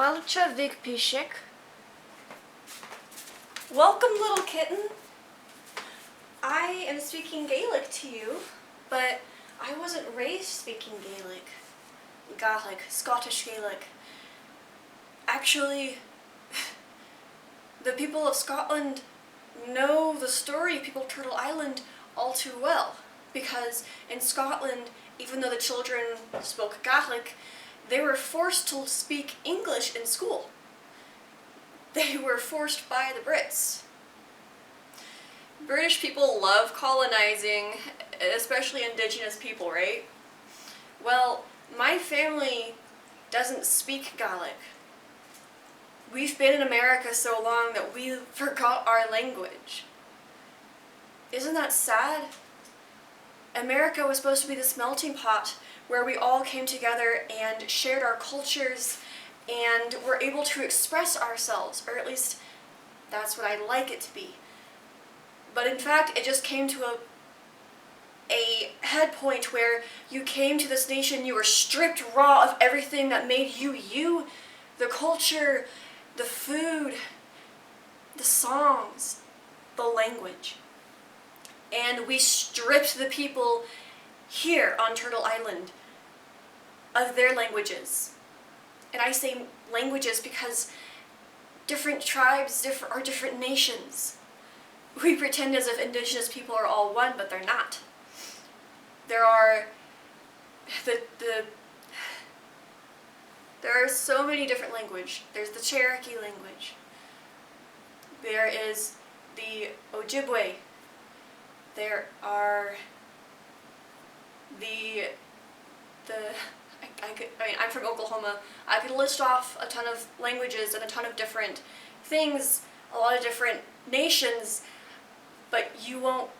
Falcha Vigpishik. Welcome, little kitten. I am speaking Gaelic to you, but I wasn't raised speaking Gaelic, Scottish Gaelic. Actually, the people of Scotland know the story of people of Turtle Island all too well, because in Scotland, even though the children spoke Gaelic, they were forced to speak English in school. They were forced by the Brits. British people love colonizing, especially indigenous people, right? Well, my family doesn't speak Gaelic. We've been in America so long that we forgot our language. Isn't that sad? America was supposed to be this melting pot where we all came together and shared our cultures and were able to express ourselves, or at least that's what I'd like it to be. But in fact, it just came to a head point where you came to this nation, you were stripped raw of everything that made you you, the culture, the food, the songs, the language. And we stripped the people here on Turtle Island of their languages. And I say languages because different tribes are different nations. We pretend as if indigenous people are all one, but they're not. There are there are so many different languages. There's the Cherokee language. There is the Ojibwe. There are I'm from Oklahoma. I could list off a ton of languages and a ton of different things, a lot of different nations, but you won't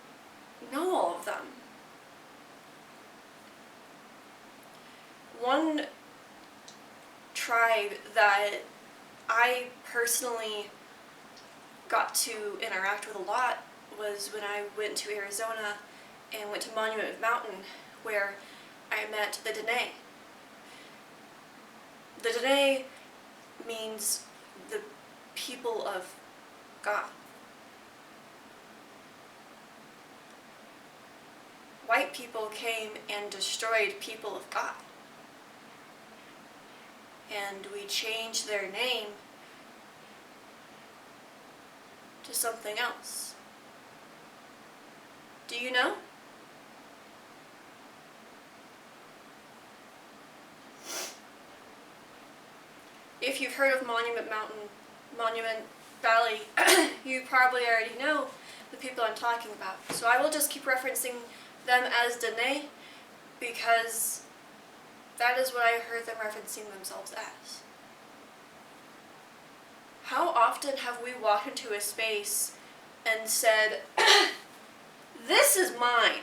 know all of them. One tribe that I personally got to interact with a lot was when I went to Arizona and went to Monument Mountain, where I met the Dene. The Dene means the people of God. White people came and destroyed people of God. And we changed their name to something else. Do you know? If you've heard of Monument Valley, you probably already know the people I'm talking about. So I will just keep referencing them as Dene because that is what I heard them referencing themselves as. How often have we walked into a space and said, this is mine,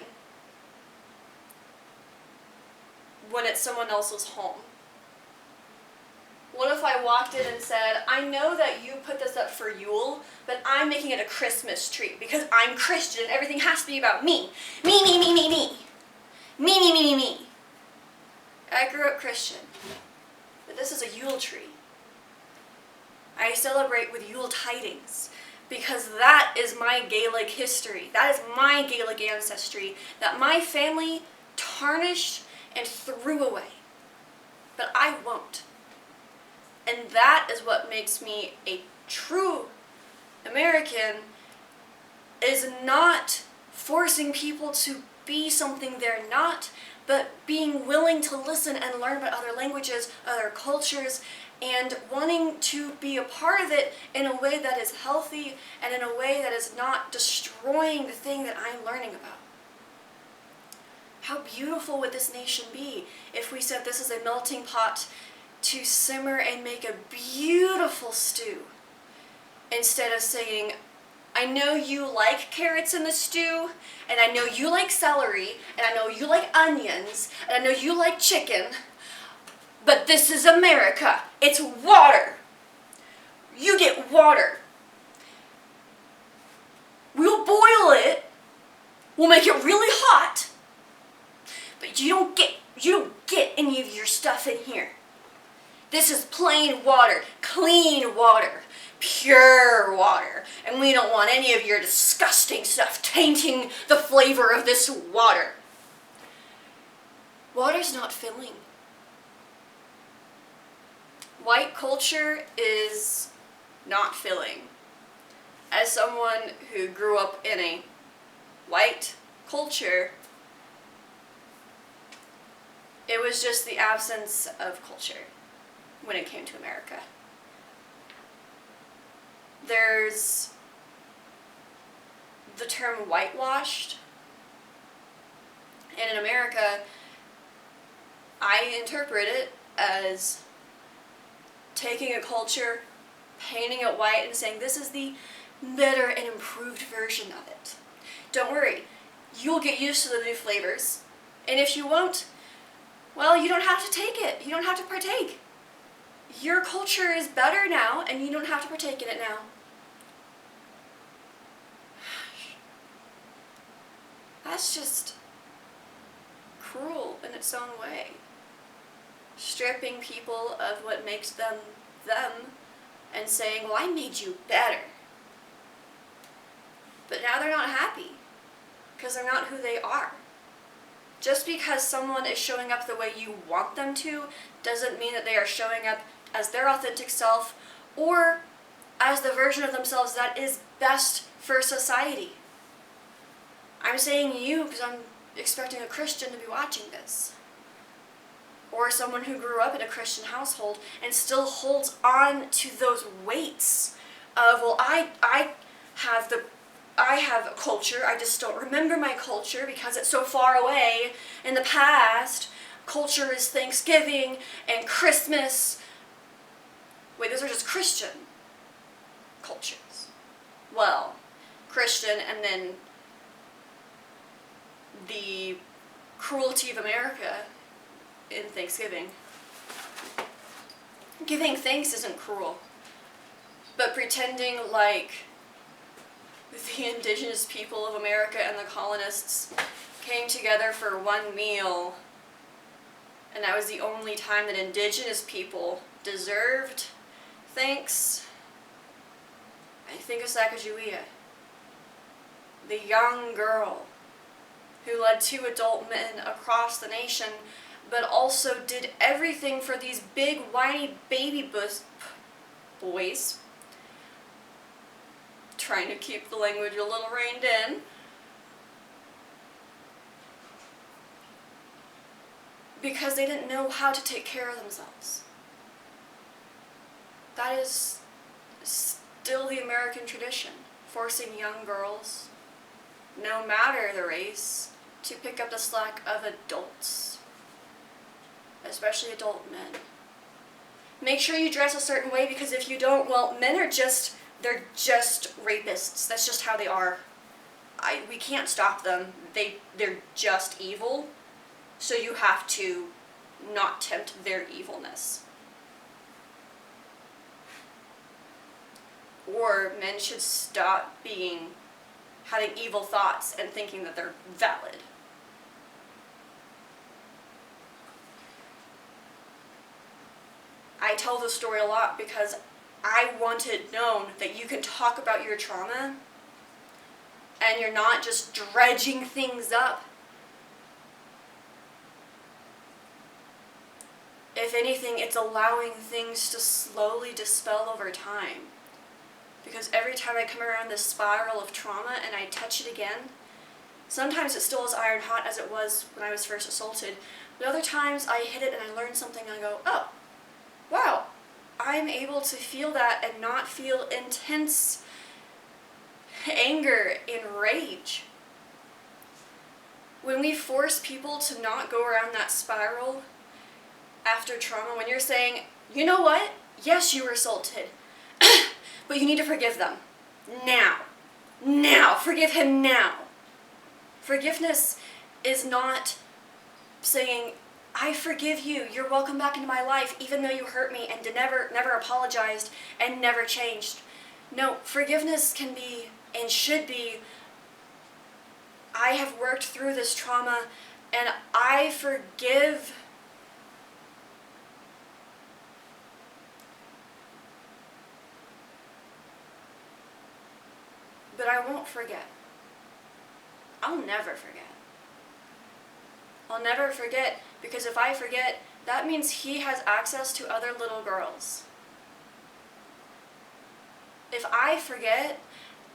when it's someone else's home? What if I walked in and said, I know that you put this up for Yule, but I'm making it a Christmas tree because I'm Christian and everything has to be about me. Me, me, me, me, me. Me, me, me, me, me. I grew up Christian, but this is a Yule tree. I celebrate with Yule tidings because that is my Gaelic history. That is my Gaelic ancestry that my family tarnished and threw away. But I won't. And that is what makes me a true American, is not forcing people to be something they're not, but being willing to listen and learn about other languages, other cultures, and wanting to be a part of it in a way that is healthy and in a way that is not destroying the thing that I'm learning about. How beautiful would this nation be if we said this is a melting pot to simmer and make a beautiful stew, instead of saying, I know you like carrots in the stew, and I know you like celery, and I know you like onions, and I know you like chicken, but this is America. It's water. You get water. We'll boil it. We'll make it really hot, but you don't get any of your stuff in here. This is plain water, clean water, pure water, and we don't want any of your disgusting stuff tainting the flavor of this water. Water's not filling. White culture is not filling. As someone who grew up in a white culture, it was just the absence of culture when it came to America. There's the term whitewashed, and in America, I interpret it as taking a culture, painting it white, and saying this is the better and improved version of it. Don't worry, you'll get used to the new flavors, and if you won't, well, you don't have to take it. You don't have to partake. Your culture is better now, and you don't have to partake in it now. That's just cruel in its own way. Stripping people of what makes them them and saying, well, I made you better. But now they're not happy because they're not who they are. Just because someone is showing up the way you want them to doesn't mean that they are showing up as their authentic self or as the version of themselves that is best for society. I'm saying you because I'm expecting a Christian to be watching this. Or someone who grew up in a Christian household and still holds on to those weights of, well, I have a culture, I just don't remember my culture because it's so far away in the past. Culture is Thanksgiving and Christmas. Wait, those are just Christian cultures. Well, Christian and then the cruelty of America in Thanksgiving. Giving thanks isn't cruel, but pretending like the indigenous people of America and the colonists came together for one meal, and that was the only time that indigenous people deserved thanks. I think of Sacagawea, the young girl who led 2 adult men across the nation, but also did everything for these big, whiny baby boys, trying to keep the language a little reined in, because they didn't know how to take care of themselves. That is still the American tradition, forcing young girls, no matter the race, to pick up the slack of adults, especially adult men. Make sure you dress a certain way, because if you don't, well, men are they're just rapists. That's just how they are. We can't stop them. They're just evil, so you have to not tempt their evilness. Or men should stop having evil thoughts and thinking that they're valid. I tell this story a lot because I want it known that you can talk about your trauma and you're not just dredging things up. If anything, it's allowing things to slowly dispel over time. Because every time I come around this spiral of trauma and I touch it again, sometimes it's still as iron hot as it was when I was first assaulted, but other times I hit it and I learn something and I go, oh, wow, I'm able to feel that and not feel intense anger and rage. When we force people to not go around that spiral after trauma, when you're saying, you know what, yes, you were assaulted, but you need to forgive them. Now. Now. Forgive him now. Forgiveness is not saying, I forgive you, you're welcome back into my life, even though you hurt me and never apologized and never changed. No, forgiveness can be and should be, I have worked through this trauma and I forgive but I won't forget. I'll never forget. I'll never forget, because if I forget, that means he has access to other little girls. If I forget,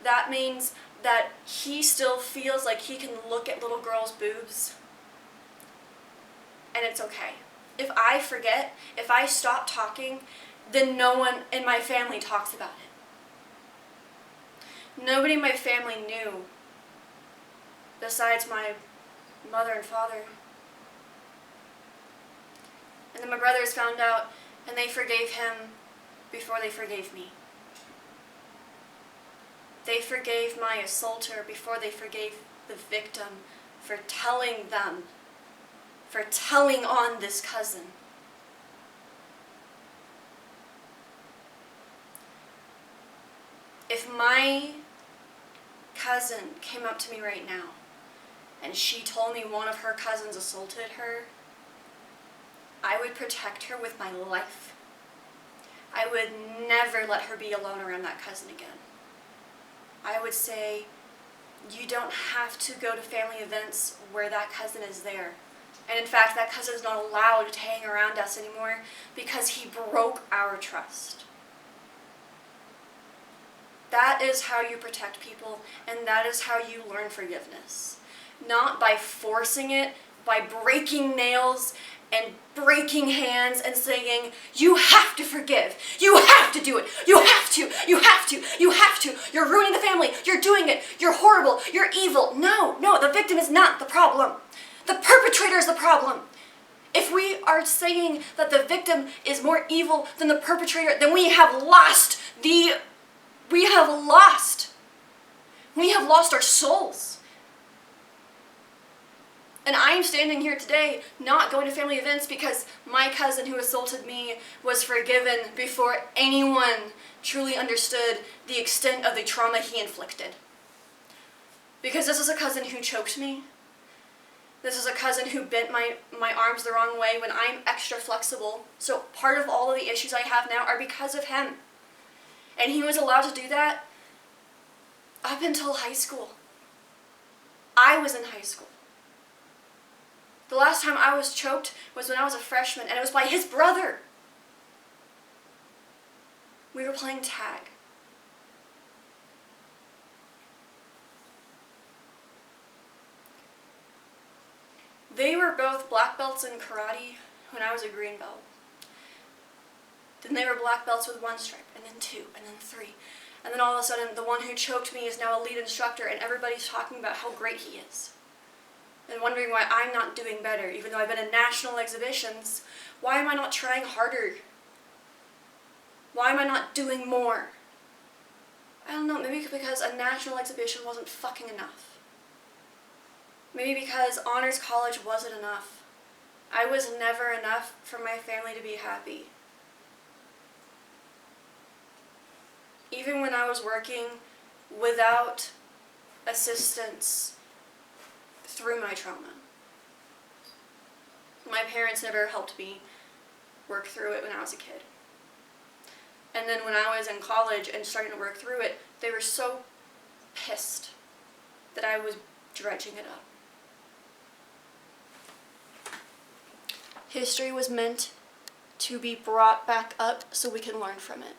that means that he still feels like he can look at little girls' boobs. And it's okay. If I forget, if I stop talking, then no one in my family talks about it. Nobody in my family knew, besides my mother and father. And then my brothers found out, and they forgave him before they forgave me. They forgave my assaulter before they forgave the victim for telling them, for telling on this cousin. If my cousin came up to me right now and she told me one of her cousins assaulted her, I would protect her with my life. I would never let her be alone around that cousin again. I would say, you don't have to go to family events where that cousin is there. And in fact, that cousin is not allowed to hang around us anymore because he broke our trust. That is how you protect people, and that is how you learn forgiveness. Not by forcing it, by breaking nails and breaking hands and saying, you have to forgive, you have to do it, you have to, you have to, you have to, you're ruining the family, you're doing it, you're horrible, you're evil. No, the victim is not the problem. The perpetrator is the problem. If we are saying that the victim is more evil than the perpetrator, then we have lost our souls. And I am standing here today not going to family events because my cousin who assaulted me was forgiven before anyone truly understood the extent of the trauma he inflicted. Because this is a cousin who choked me. This is a cousin who bent my arms the wrong way when I'm extra flexible. So part of all of the issues I have now are because of him. And he was allowed to do that up until high school. I was in high school. The last time I was choked was when I was a freshman, and it was by his brother. We were playing tag. They were both black belts in karate when I was a green belt. Then they were black belts with 1 stripe, and then 2, and then 3. And then all of a sudden, the one who choked me is now a lead instructor, and everybody's talking about how great he is. And wondering why I'm not doing better, even though I've been in national exhibitions. Why am I not trying harder? Why am I not doing more? I don't know, maybe because a national exhibition wasn't fucking enough. Maybe because honors college wasn't enough. I was never enough for my family to be happy. Even when I was working without assistance through my trauma. My parents never helped me work through it when I was a kid. And then when I was in college and starting to work through it, they were so pissed that I was dredging it up. History was meant to be brought back up so we can learn from it.